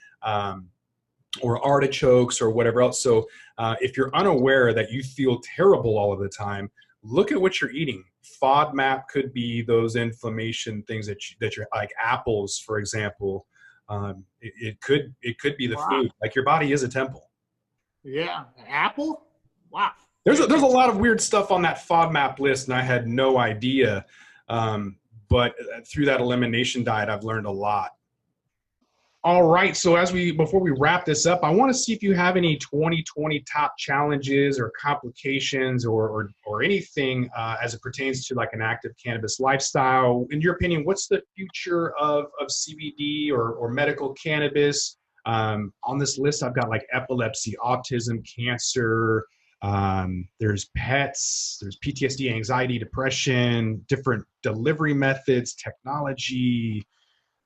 or artichokes or whatever else. So if you're unaware that you feel terrible all of the time, look at what you're eating. FODMAP could be those inflammation things that you're like apples, for example. It could be the Wow. food. Like your body is a temple. Yeah. Apple? Wow. There's a lot of weird stuff on that FODMAP list, and I had no idea. But through that elimination diet, I've learned a lot. All right. So before we wrap this up, I want to see if you have any 2020 top challenges or complications or anything as it pertains to like an active cannabis lifestyle. In your opinion, what's the future of CBD or medical cannabis? On this list, I've got like epilepsy, autism, cancer. There's pets, there's PTSD, anxiety, depression, different delivery methods, technology.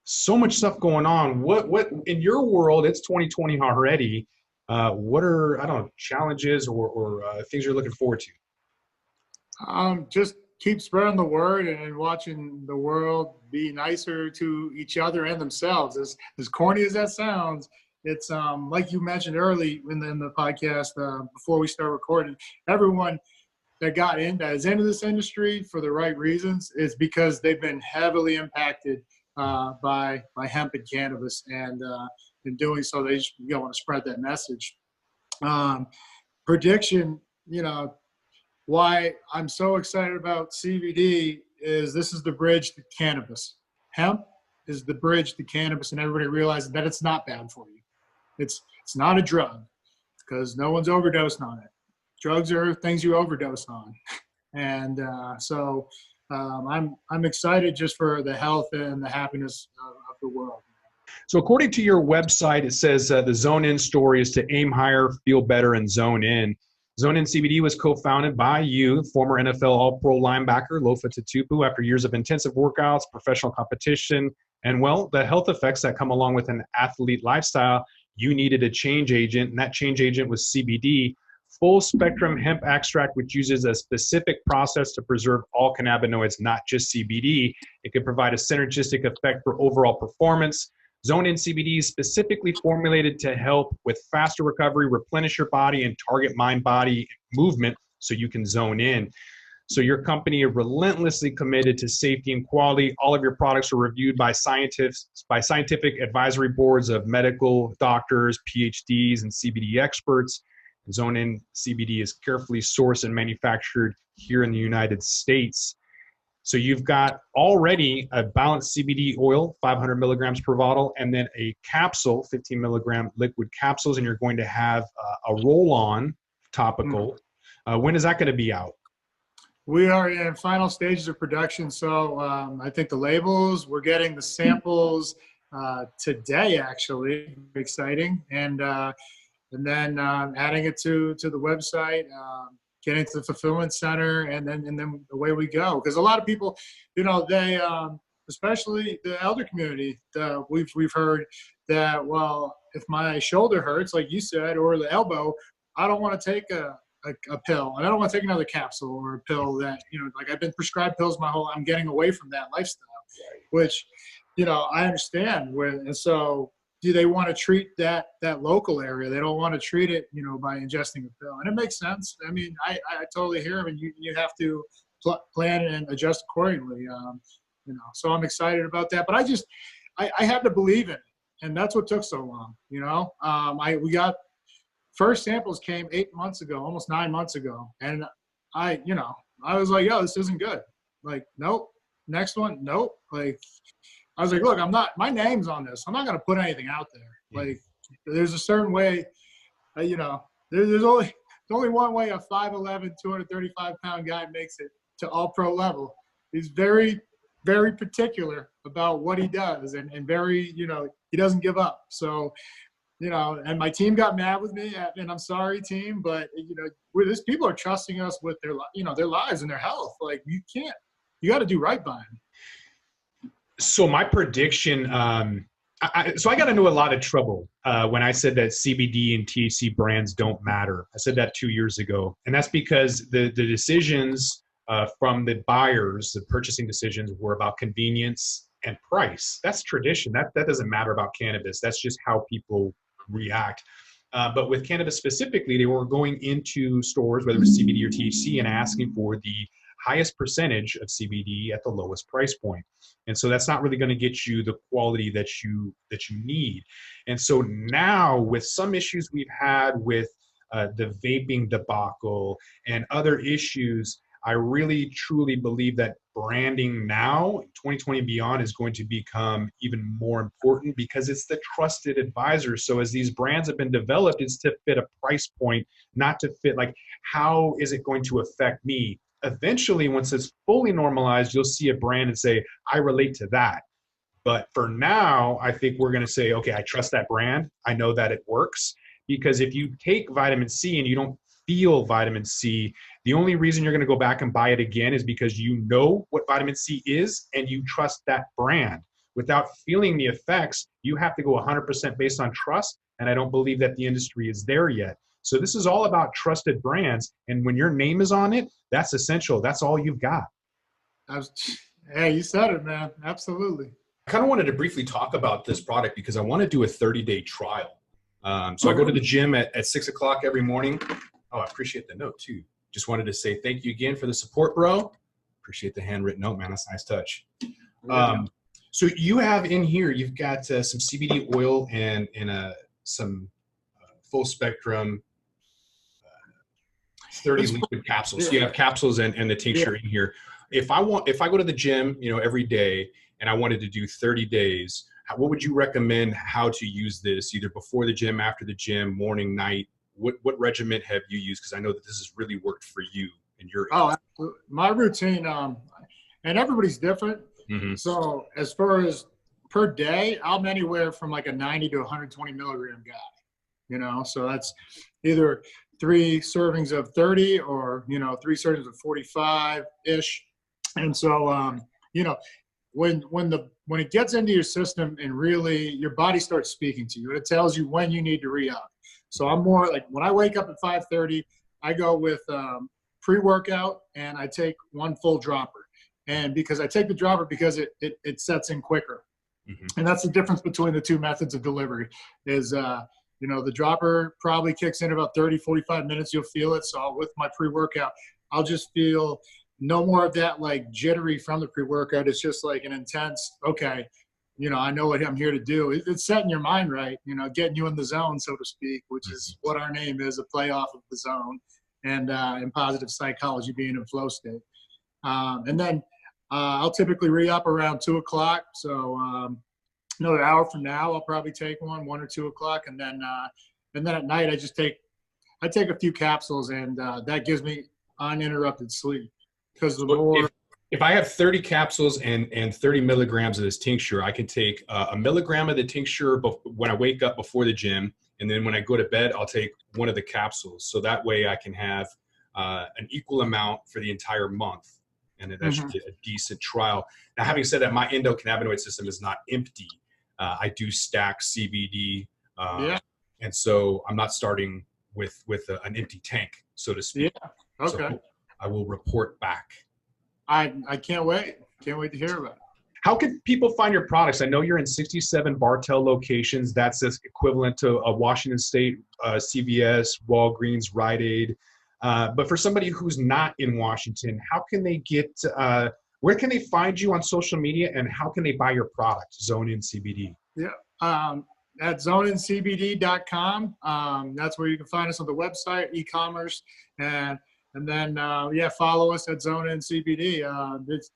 So much stuff going on. What in your world? It's 2020 already. What are, I don't know, challenges or things you're looking forward to? Just keep spreading the word and watching the world be nicer to each other and themselves. As corny as that sounds, it's like you mentioned early in the podcast before we start recording. Everyone that is into this industry for the right reasons is because they've been heavily impacted by hemp and cannabis, and in doing so, they just want to spread that message. Prediction, why I'm so excited about CBD is this is the bridge to cannabis. Hemp is the bridge to cannabis, and everybody realizes that it's not bad for you. It's not a drug because no one's overdosed on it. Drugs are things you overdose on, and so. I'm excited just for the health and the happiness of the world. So according to your website, it says the ZoneIn story is to aim higher, feel better, and zone in. ZoneIn CBD was co-founded by you, former NFL All-Pro linebacker Lofa Tatupu, after years of intensive workouts, professional competition, and, well, the health effects that come along with an athlete lifestyle. You needed a change agent, and that change agent was CBD. Full spectrum hemp extract, which uses a specific process to preserve all cannabinoids, not just CBD. It can provide a synergistic effect for overall performance. ZoneIn CBD is specifically formulated to help with faster recovery, replenish your body, and target mind-body movement so you can zone in. So your company is relentlessly committed to safety and quality. All of your products are reviewed by scientific advisory boards of medical doctors, PhDs, and CBD experts. ZoneIn CBD is carefully sourced and manufactured here in the United States. So you've got already a balanced CBD oil, 500 milligrams per bottle, and then a capsule, 15 milligram liquid capsules, and you're going to have a roll-on topical. When is that going to be out? We are in final stages of production. So I think the labels, we're getting the samples today, actually. Exciting. And then adding it to the website, getting to the fulfillment center, and then away we go. Because a lot of people, they, especially the elder community, we've heard that, well, if my shoulder hurts, like you said, or the elbow, I don't want to take a pill, and I don't want to take another capsule or a pill that, like I've been prescribed pills I'm getting away from that lifestyle, which, I understand. And so, do they want to treat that local area? They don't want to treat it, by ingesting a pill. And it makes sense. I mean, I totally hear them, and you have to plan and adjust accordingly. So I'm excited about that. But I had to believe in it, and that's what took so long. We got first samples came 8 months ago, almost 9 months ago, and I was like, yo, this isn't good. Like, nope. Next one, nope. Like, I was like, look, my name's on this. I'm not going to put anything out there. Like, there's a certain way, there's only one way a 5'11", 235-pound guy makes it to all-pro level. He's very, very particular about what he does, and very, he doesn't give up. So, and my team got mad with me, and I'm sorry, team, but, these people are trusting us with their lives and their health. Like, you got to do right by them. So my prediction, I got into a lot of trouble when I said that CBD and THC brands don't matter. I said that 2 years ago. And that's because the decisions from the buyers, the purchasing decisions, were about convenience and price. That's tradition. That doesn't matter about cannabis. That's just how people react. But with cannabis specifically, they were going into stores, whether it's CBD or THC, and asking for the highest percentage of CBD at the lowest price point. And so that's not really going to get you the quality that you need. And so now, with some issues we've had with the vaping debacle and other issues, I really truly believe that branding now, 2020 and beyond, is going to become even more important because it's the trusted advisor. So as these brands have been developed, it's to fit a price point, not to fit like, how is it going to affect me? Eventually, once it's fully normalized, you'll see a brand and say, I relate to that. But for now, I think we're going to say, okay, I trust that brand. I know that it works. Because if you take vitamin C and you don't feel vitamin C, the only reason you're going to go back and buy it again is because you know what vitamin C is and you trust that brand. Without feeling the effects, you have to go 100% based on trust. And I don't believe that the industry is there yet. So this is all about trusted brands. And when your name is on it, that's essential. That's all you've got. Hey, you said it, man. Absolutely. I kind of wanted to briefly talk about this product because I want to do a 30-day trial. So I go to the gym at 6 o'clock every morning. Oh, I appreciate the note too. Just wanted to say thank you again for the support, bro. Appreciate the handwritten note, man. That's a nice touch. So you have in here, you've got some CBD oil and some full spectrum 30 liquid capsules. So you have capsules and the tincture in here. If I go to the gym, every day and I wanted to do 30 days, what would you recommend how to use this, either before the gym, after the gym, morning, night? What regimen have you used? Because I know that this has really worked for you and your my routine, and everybody's different. Mm-hmm. So as far as per day, I'm anywhere from like a 90 to 120 milligram guy, so that's either 3 servings of 30 or, 3 servings of 45-ish. And so, when it gets into your system and really your body starts speaking to you, it tells you when you need to re-up. So I'm more like, when I wake up at 5:30, I go with pre-workout and I take 1 full dropper. And because I take the dropper because it sets in quicker. Mm-hmm. And that's the difference between the 2 methods of delivery is, the dropper probably kicks in about 30, 45 minutes. You'll feel it. So with my pre-workout, I'll just feel no more of that like jittery from the pre-workout. It's just like an intense, okay, I know what I'm here to do. It's setting your mind right, getting you in the zone, so to speak, which is what our name is, a play off of the zone, and in positive psychology, being in flow state. And then I'll typically re-up around 2 o'clock. So another hour from now, I'll probably take 1 or 2 o'clock. And then at night, I take a few capsules, and that gives me uninterrupted sleep. Because if I have 30 capsules and 30 milligrams of this tincture, I can take a milligram of the tincture when I wake up before the gym. And then when I go to bed, I'll take 1 of the capsules. So that way I can have an equal amount for the entire month. And that should be a decent trial. Now, having said that, my endocannabinoid system is not empty. I do stack CBD. And so I'm not starting with an empty tank, so to speak. Yeah. Okay. So I will report back. I can't wait. Can't wait to hear about it. How can people find your products? I know you're in 67 Bartell locations. That's equivalent to a Washington State, CVS, Walgreens, Rite Aid. But for somebody who's not in Washington, how can they where can they find you on social media, and how can they buy your product, ZoneIn CBD? Yeah. At ZoneInCBD.com. That's where you can find us on the website, e-commerce, and then follow us at ZoneIn CBD. It's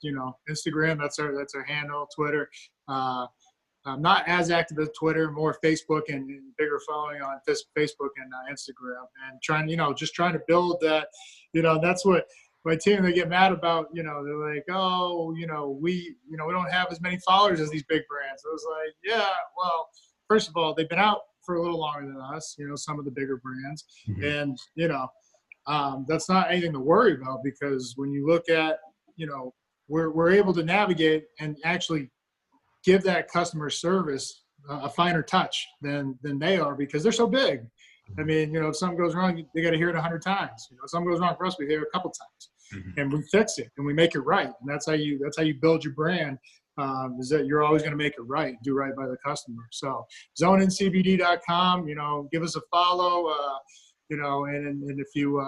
Instagram. That's our handle. Twitter. I'm not as active as Twitter, more Facebook and bigger following on Facebook and Instagram. And trying to build that. That's what my team, they get mad about. They're like, oh, we don't have as many followers as these big brands. I was like, yeah, well. First of all, they've been out for a little longer than us, some of the bigger brands. Mm-hmm. And, that's not anything to worry about, because when you look at, we're able to navigate and actually give that customer service a finer touch than they are, because they're so big. I mean, if something goes wrong, they got to hear it 100 times. If something goes wrong for us, we hear it a couple times. Mm-hmm. And we fix it and we make it right. And that's how you build your brand. Is that you're always going to make it right, do right by the customer. So ZoneInCBD.com, give us a follow. and if you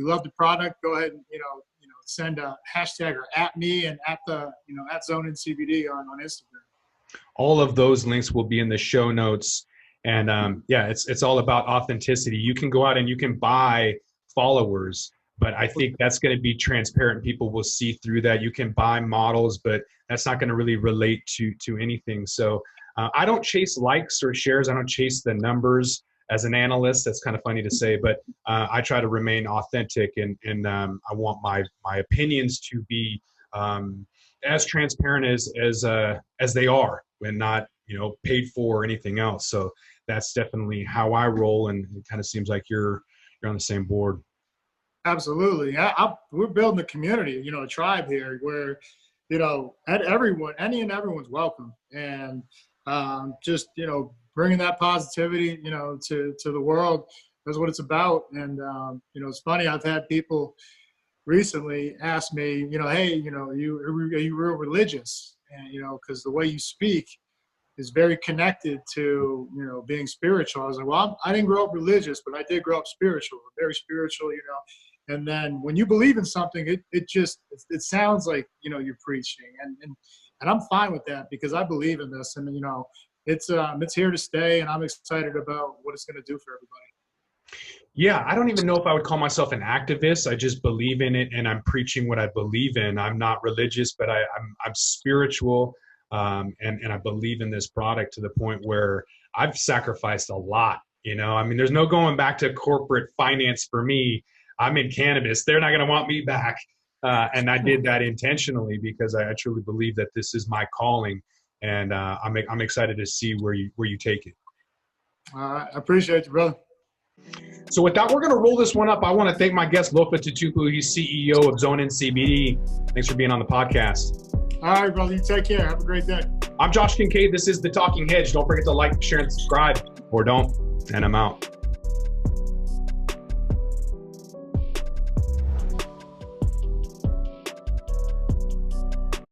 love the product, go ahead and, send a hashtag or at me and at ZoneIn CBD on Instagram. All of those links will be in the show notes. And it's all about authenticity. You can go out and you can buy followers, but I think that's going to be transparent. People will see through that. You can buy models, but that's not going to really relate to anything. So I don't chase likes or shares. I don't chase the numbers as an analyst. That's kind of funny to say, but I try to remain authentic, and I want my opinions to be as transparent as they are, when not paid for or anything else. So that's definitely how I roll, and it kind of seems like you're on the same board. Absolutely. We're building a community, a tribe here where, any and everyone's welcome. And just, bringing that positivity, to the world. That's what it's about. And, it's funny. I've had people recently ask me, hey, are you real religious? And, because the way you speak is very connected to, being spiritual. I was like, well, I didn't grow up religious, but I did grow up spiritual, very spiritual, And then when you believe in something, it sounds like, you're preaching, and I'm fine with that, because I believe in this, and, it's here to stay, and I'm excited about what it's going to do for everybody. Yeah, I don't even know if I would call myself an activist. I just believe in it, and I'm preaching what I believe in. I'm not religious, but I'm spiritual, and I believe in this product to the point where I've sacrificed a lot. There's no going back to corporate finance for me. I'm in cannabis. They're not going to want me back. And I did that intentionally, because I truly believe that this is my calling, and I'm excited to see where you take it. I appreciate you, brother. So with that, we're going to roll this one up. I want to thank my guest, Lofa Tatupu. He's CEO of ZoneIn CBD. Thanks for being on the podcast. All right, brother. You take care. Have a great day. I'm Josh Kincaid. This is the Talking Hedge. Don't forget to like, share, and subscribe, or don't. And I'm out.